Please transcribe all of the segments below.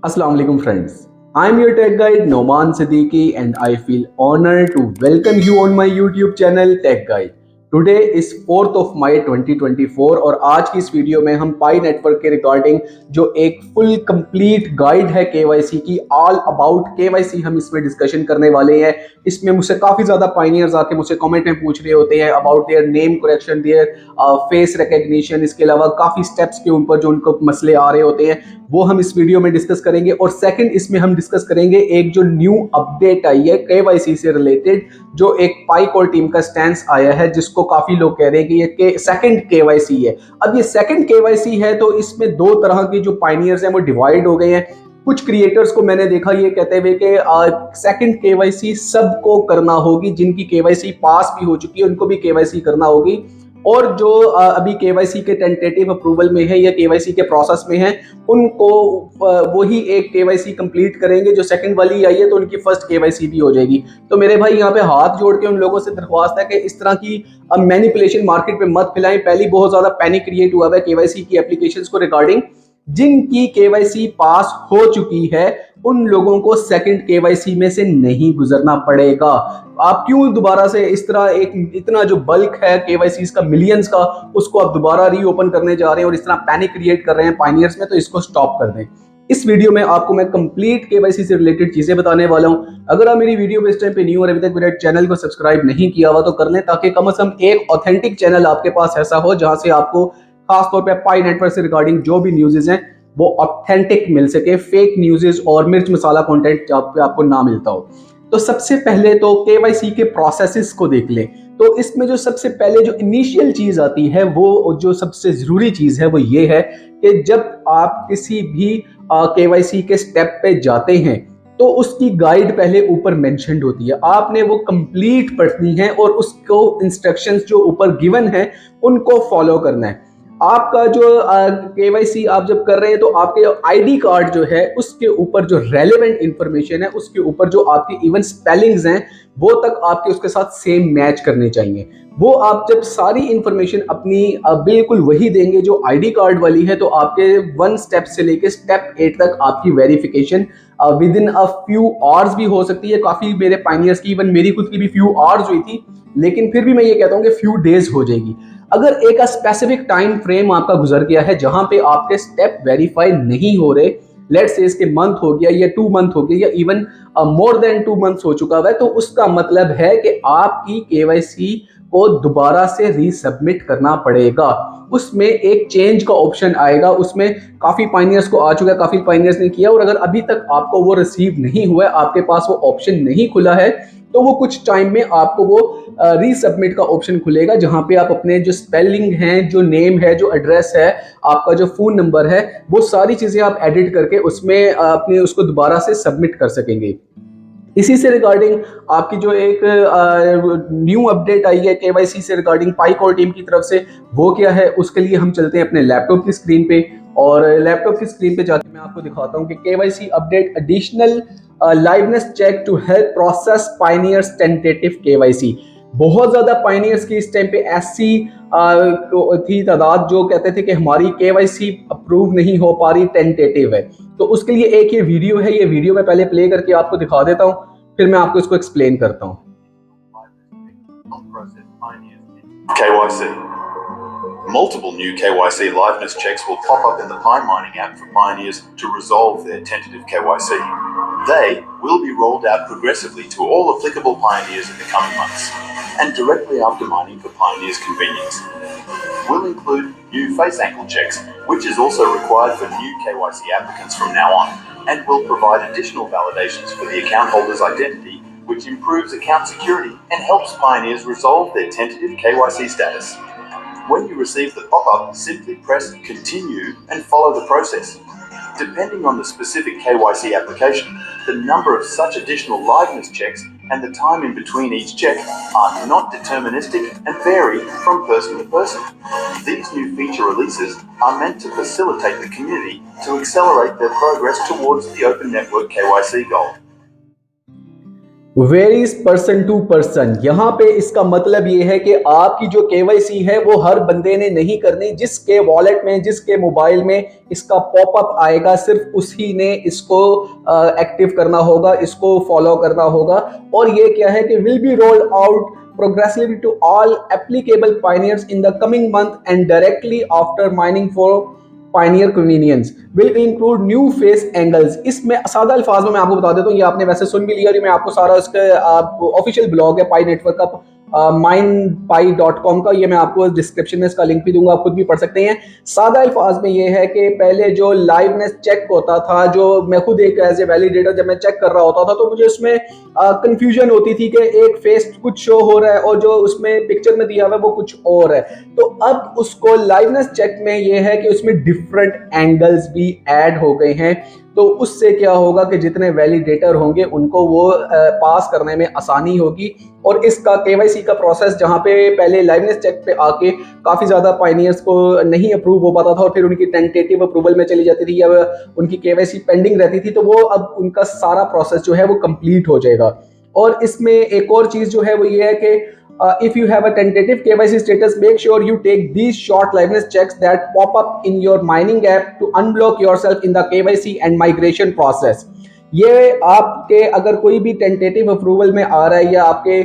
Assalamu alaikum friends. I'm your tech guide Noman Siddiqui and I feel honored to welcome you on my YouTube channel Tech Guide. Today is 4th of May 2024 और आज की इस video में हम पाई network के regarding जो एक full complete guide है केवाईसी की, ऑल अबाउट केवाईसी हम इसमें डिस्कशन करने वाले हैं। इसमें मुझसे काफ़ी ज़्यादा पाइनियर्स आके मुझसे कमेंट में पूछ रहे होते हैं about their name correction, their face recognition. इसके अलावा काफ़ी स्टेप्स के ऊपर जो उनको मसले आ रहे होते हैं वो हम इस वीडियो में डिस्कस करेंगे। और सेकंड, इसमें हम डिस्कस करेंगे एक जो न्यू अपडेट आई है केवाईसी से रिलेटेड, जो एक पाईकोर टीम का स्टैंस आया है जिसको काफी लोग कह रहे हैं कि ये सेकंड केवाईसी है। अब ये सेकंड केवाईसी है तो इसमें दो तरह की जो पाइनियर्स हैं वो डिवाइड हो गए हैं। कुछ क्रिएटर्स को मैंने देखा ये कहते हुए कि सेकंड केवाईसी सबको करना होगी, जिनकी केवाईसी पास भी हो चुकी है उनको भी केवाईसी करना होगी, और जो अभी केवाईसी के टेंटेटिव अप्रूवल में है या केवाईसी के प्रोसेस में है उनको वही एक केवाईसी कंप्लीट करेंगे। जो सेकंड वाली आई है तो उनकी फर्स्ट केवाईसी भी हो जाएगी। तो मेरे भाई यहाँ पे हाथ जोड़ के उन लोगों से दरख्वास्त है कि इस तरह की मैनिपुलेशन मार्केट में मत फैलाएं। पहली बहुत ज्यादा पैनिक क्रिएट हुआ है केवाईसी की एप्लीकेशंस को रिगार्डिंग। जिनकी केवाईसी पास हो चुकी है उन लोगों को सेकंड केवाईसी में से नहीं गुजरना पड़ेगा। आप क्यों दोबारा से इस तरह एक इतना जो बल्क है केवाईसी का मिलियंस का, उसको आप दोबारा रीओपन करने जा रहे हैं और इस तरह पैनिक क्रिएट कर रहे हैं पाइनियर्स में, तो इसको स्टॉप कर दें। इस वीडियो में आपको मैं कंप्लीट केवाईसी से रिलेटेड चीजें बताने वाला हूं। अगर आप मेरी वीडियो पे इस टाइम पे न्यू और अभी तक मेरे चैनल को सब्सक्राइब नहीं किया हुआ तो कर लें, ताकि कम से कम एक ऑथेंटिक चैनल आपके पास ऐसा हो जहां से आपको खासतौर पर पाई नेटवर्क से रिगार्डिंग जो भी न्यूज़ हैं वो ऑथेंटिक मिल सके, फेक न्यूज़ और मिर्च मसाला कंटेंट आपको ना मिलता हो। तो सबसे पहले तो केवाईसी के प्रोसेसेस को देख लें। तो इसमें जो सबसे पहले जो इनिशियल चीज आती है, वो जो सबसे जरूरी चीज है वो ये है कि जब आप किसी भी केवाईसी के स्टेप पे जाते हैं तो उसकी गाइड पहले ऊपर मेंशन्ड होती है, आपने वो कंप्लीट पढ़नी है और उसको इंस्ट्रक्शंस जो ऊपर गिवन है उनको फॉलो करना है। आपका जो केवाईसी आप जब कर रहे हैं तो आपके आईडी कार्ड जो है उसके ऊपर जो रेलेवेंट इंफॉर्मेशन है, उसके ऊपर जो आपकी इवन स्पेलिंग्स हैं वो तक आपके उसके साथ सेम मैच करने चाहिए। वो आप जब सारी इंफॉर्मेशन अपनी बिल्कुल वही देंगे जो आईडी कार्ड वाली है, तो आपके 1 स्टेप से लेके स्टेप 8 तक आपकी verification with in a few hours भी हो सकती है। काफी मेरे पाइनियर्स की, इवन मेरी खुद की भी फ्यू आवर्स हुई थी, लेकिन फिर भी मैं ये कहता हूँ कि फ्यू डेज हो जाएगी। अगर एक स्पेसिफिक टाइम फ्रेम आपका गुजर गया है जहां पे आपके स्टेप वेरीफाई नहीं हो रहे, लेट्स से इसके मंथ हो गया या 2 मंथ हो गया या इवन मोर देन 2 मंथ्स हो चुका है, तो उसका मतलब है कि आपकी केवाईसी को दोबारा से रीसबमिट करना पड़ेगा। उसमें एक चेंज का ऑप्शन आएगा, उसमें काफी पाइनियर्स को आ चुका है, काफी पाइनियर्स ने किया, और अगर अभी तक आपको वो रिसीव नहीं हुआ है, आपके पास वो ऑप्शन नहीं खुला है, तो वो कुछ टाइम में आपको वो रीसबमिट का ऑप्शन खुलेगा, जहां पे आप अपने जो स्पेलिंग है, जो नेम है, जो एड्रेस है, आपका जो फोन नंबर है, वो सारी चीजें आप एडिट करके उसमें अपने उसको दोबारा से सबमिट कर सकेंगे। इसी से रिगार्डिंग आपकी जो एक न्यू अपडेट आई है केवाईसी से रिगार्डिंग पाईकोर टीम की तरफ से, वो क्या है उसके लिए हम चलते हैं अपने लैपटॉप की स्क्रीन पे। और लैपटॉप की स्क्रीन पे जाके मैं आपको दिखाता हूँ कि KYC update additional liveness check to help process pioneers tentative KYC. बहुत ज्यादा पाइनियर्स की इस टाइम पे ऐसी थी तादाद जो कहते थे कि हमारी केवाईसी अप्रूव नहीं हो पा रही, टेंटेटिव है। तो उसके लिए एक ये वीडियो है, ये वीडियो मैं पहले प्ले करके आपको दिखा देता हूँ, फिर मैं आपको इसको एक्सप्लेन करता हूँ। KYC. Multiple new KYC liveness checks will pop up in the Pi Mining app for pioneers to resolve their tentative KYC. They will be rolled out progressively to all applicable pioneers in the coming months, and directly after mining for pioneers' convenience. Will include new face ankle checks, which is also required for new KYC applicants from now on, and will provide additional validations for the account holder's identity, which improves account security and helps pioneers resolve their tentative KYC status. When you receive the pop-up, simply press continue and follow the process. Depending on the specific KYC application, the number of such additional liveness checks and the time in between each check are not deterministic and vary from person to person. These new feature releases are meant to facilitate the community to accelerate their progress towards the open network KYC goal. Varies person to person. यहाँ पे इसका मतलब ये है कि आपकी जो KYC है वो हर बंदे ने नहीं करनी। जिसके वॉलेट में, जिसके मोबाइल में इसका पॉपअप आएगा, सिर्फ उसी ने इसको एक्टिव करना होगा, इसको फॉलो करना होगा। और ये क्या है कि will be rolled out progressively to all applicable pioneers in the coming month and directly after mining for pioneer convenience will include new face angles। इसमें सादा अल्फाज में मैं आपको बता देता हूँ, ये आपने वैसे सुन भी लिया और ये मैं आपको सारा इसका ऑफिशियल ब्लॉग है पाई नेटवर्क का, mindpi.com का, ये मैं आपको डिस्क्रिप्शन में इसका लिंक भी दूंगा, आप खुद भी पढ़ सकते हैं। सादा अल्फाज में ये है कि पहले जो लाइवनेस चेक होता था, जो मैं खुद एक एज ए वैलिडेटर जब मैं चेक कर रहा होता था तो मुझे उसमें कंफ्यूजन होती थी कि एक फेस कुछ शो हो रहा है और जो उसमें पिक्चर में दिया हुआ है वो कुछ और है। तो अब उसको लाइवनेस चेक में ये है कि उसमें डिफरेंट एंगल्स भी ऐड हो गए हैं। तो उससे क्या होगा कि जितने वैलिडेटर होंगे उनको वो पास करने में आसानी होगी। और इसका केवाईसी का प्रोसेस, जहां पे पहले लाइवनेस चेक पे आके काफ़ी ज़्यादा पायनियर्स को नहीं अप्रूव हो पाता था और फिर उनकी टेंटेटिव अप्रूवल में चली जाती थी या उनकी केवाईसी पेंडिंग रहती थी, तो वो अब उनका सारा प्रोसेस जो है वो कंप्लीट हो जाएगा। और इसमें एक और चीज़ जो है वो ये है कि if you have a tentative KYC status, make sure you take these short liveness checks that pop up in your mining app to unblock yourself in the KYC and migration process। ये आपके अगर कोई भी tentative approval में आ रहा है या आपके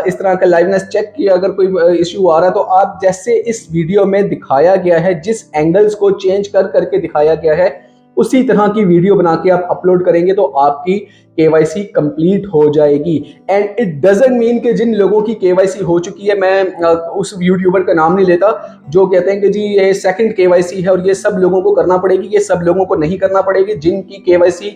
इस तरह का लाइवनेस चेक की अगर कोई इशू आ रहा है, तो आप जैसे इस वीडियो में दिखाया गया है, जिस एंगल्स को चेंज कर करके दिखाया गया है, उसी तरह की वीडियो बना के आप अपलोड करेंगे तो आपकी केवाईसी कंप्लीट हो जाएगी। एंड इट डजंट मीन कि जिन लोगों की केवाईसी हो चुकी है, मैं उस यूट्यूबर का नाम नहीं लेता जो कहते हैं कि जी ये सेकंड केवाईसी है और ये सब लोगों को करना पड़ेगी, ये सब लोगों को नहीं करना पड़ेगी। जिनकी केवाईसी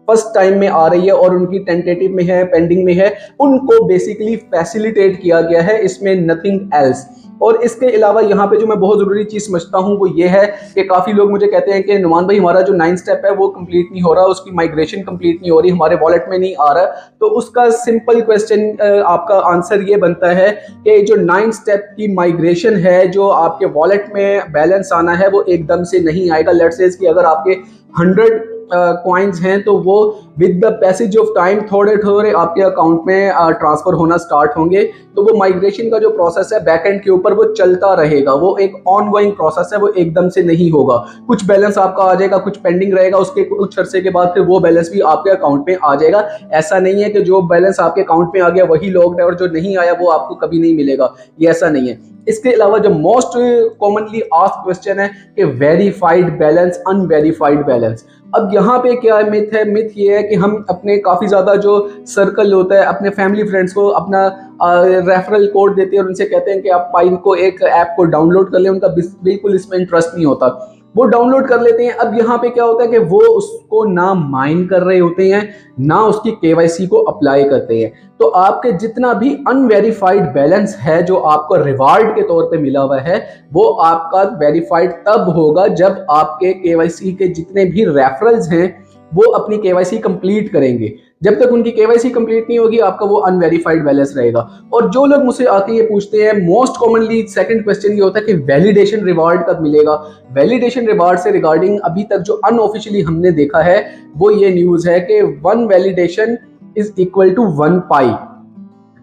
फर्स्ट टाइम में आ रही है और उनकी टेंटेटिव में है, पेंडिंग में है, उनको बेसिकली फैसिलिटेट किया गया है, इसमें नथिंग एल्स। और इसके अलावा यहाँ पे जो मैं बहुत ज़रूरी चीज़ समझता हूँ वो ये है कि काफ़ी लोग मुझे कहते हैं कि नुमान भाई हमारा जो 9 स्टेप है वो कंप्लीट नहीं हो रहा, उसकी माइग्रेशन कंप्लीट नहीं हो रही, हमारे वॉलेट में नहीं आ रहा। तो उसका सिंपल क्वेश्चन आपका आंसर ये बनता है कि जो 9 स्टेप की माइग्रेशन है, जो आपके वॉलेट में बैलेंस आना है, वो एकदम से नहीं आएगा। लेट्स से कि अगर आपके 100 कॉइन्स हैं तो वो with the passage of time थोड़े थोड़े आपके अकाउंट में ट्रांसफर होना स्टार्ट होंगे। तो वो माइग्रेशन का जो प्रोसेस है बैकएंड के ऊपर वो चलता रहेगा, वो एक ऑनगोइंग प्रोसेस है, वो एकदम से नहीं होगा। कुछ बैलेंस आपका आ जाएगा, कुछ पेंडिंग रहेगा, उसके कुछ अरसे के बाद फिर वो बैलेंस भी आपके अकाउंट में आ जाएगा। ऐसा नहीं है कि जो बैलेंस आपके अकाउंट में आ गया वही लॉक्ड है और जो नहीं आया वो आपको कभी नहीं मिलेगा, ये ऐसा नहीं है। इसके अलावा जो मोस्ट कॉमनली आस्क्ड क्वेश्चन है कि वेरीफाइड बैलेंस, अनवेरीफाइड बैलेंस। अब यहाँ पे क्या मिथ है? मिथ ये है कि हम अपने काफ़ी ज़्यादा जो सर्कल होता है, अपने फैमिली फ्रेंड्स को अपना रेफरल कोड देते हैं और उनसे कहते हैं कि आप पाइन को एक ऐप को डाउनलोड कर लें। उनका बिल्कुल इसमें इंटरेस्ट नहीं होता, वो डाउनलोड कर लेते हैं। अब यहाँ पे क्या होता है कि वो उसको ना माइन कर रहे होते हैं, ना उसकी केवाईसी को अप्लाई करते हैं। तो आपके जितना भी अनवेरीफाइड बैलेंस है जो आपको रिवार्ड के तौर पे मिला हुआ है, वो आपका वेरीफाइड तब होगा जब आपके केवाईसी के जितने भी रेफरल्स हैं वो अपनी केवाईसी कंप्लीट करेंगे। जब तक उनकी केवाईसी कंप्लीट नहीं होगी आपका वो अनवेरीफाइड बैलेंस रहेगा। और जो लोग मुझसे आके ये पूछते हैं, मोस्ट कॉमनली सेकंड क्वेश्चन ये होता है कि वैलिडेशन रिवार्ड कब मिलेगा। वैलिडेशन रिवार्ड से रिगार्डिंग अभी तक जो अनऑफिशियली हमने देखा है वो ये न्यूज़ है कि 1 वैलिडेशन इज इक्वल टू 1 पाई।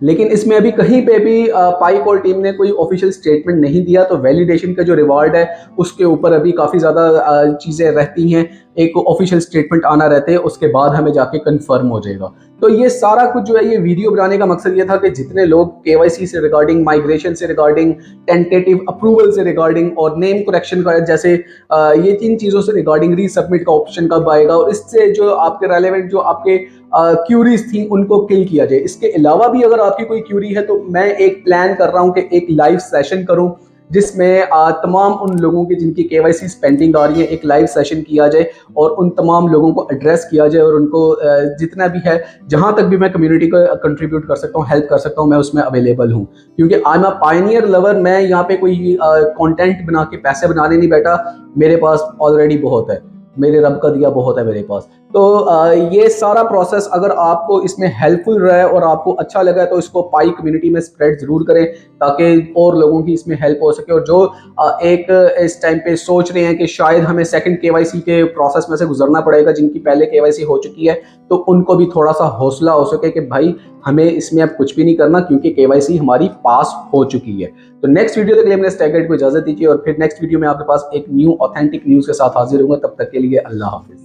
लेकिन इसमें अभी कहीं पे भी पाई कोर टीम ने कोई ऑफिशियल स्टेटमेंट नहीं दिया। तो वैलिडेशन का जो रिवार्ड है उसके ऊपर अभी काफ़ी ज़्यादा चीज़ें रहती हैं, एक ऑफिशियल स्टेटमेंट आना रहते हैं, उसके बाद हमें जाके कंफर्म हो जाएगा। तो ये सारा कुछ जो है, ये वीडियो बनाने का मकसद ये था कि जितने लोग केवाईसी से रिगार्डिंग, माइग्रेशन से रिगार्डिंग, टेंटेटिव अप्रूवल से रिगार्डिंग और नेम करेक्शन का, जैसे ये 3 चीज़ों से रिगार्डिंग रीसबमिट का ऑप्शन कब आएगा और इससे जो आपके रेलेवेंट जो आपके क्यूरीज थी उनको किल किया जाए। इसके अलावा भी अगर आपकी कोई क्यूरी है तो मैं एक प्लान कर रहा हूँ कि एक लाइव सेशन करूँ जिसमें तमाम उन लोगों की जिनकी केवाईसी पेंडिंग आ रही है, एक लाइव सेशन किया जाए और उन तमाम लोगों को एड्रेस किया जाए और उनको जितना भी है, जहां तक भी मैं कम्युनिटी को कंट्रीब्यूट कर सकता हूं, हेल्प कर सकता हूं, मैं उसमें अवेलेबल हूं। क्योंकि I am a Pioneer lover. मैं यहाँ पे कोई कंटेंट बना के पैसे बनाने नहीं बैठा, मेरे पास ऑलरेडी बहुत है। मेरे रब का दिया बहुत है मेरे पास। तो ये सारा प्रोसेस अगर आपको इसमें हेल्पफुल रहा है और आपको अच्छा लगा है तो इसको पाई कम्युनिटी में स्प्रेड ज़रूर करें, ताकि और लोगों की इसमें हेल्प हो सके। और जो एक इस टाइम पे सोच रहे हैं कि शायद हमें सेकंड केवाईसी के प्रोसेस में से गुजरना पड़ेगा, जिनकी पहले केवाईसी हो चुकी है, तो उनको भी थोड़ा सा हौसला हो सके कि भाई हमें इसमें अब कुछ भी नहीं करना, क्योंकि केवाईसी हमारी पास हो चुकी है। तो नेक्स्ट वीडियो तक लिए मैंने स्टैग गाइड को इजाजत दीजिए, और फिर नेक्स्ट वीडियो में आपके पास एक न्यू ऑथेंटिक न्यूज़ के साथ हाजिर होंगे। तब तक के लिए अल्लाह हाफिज।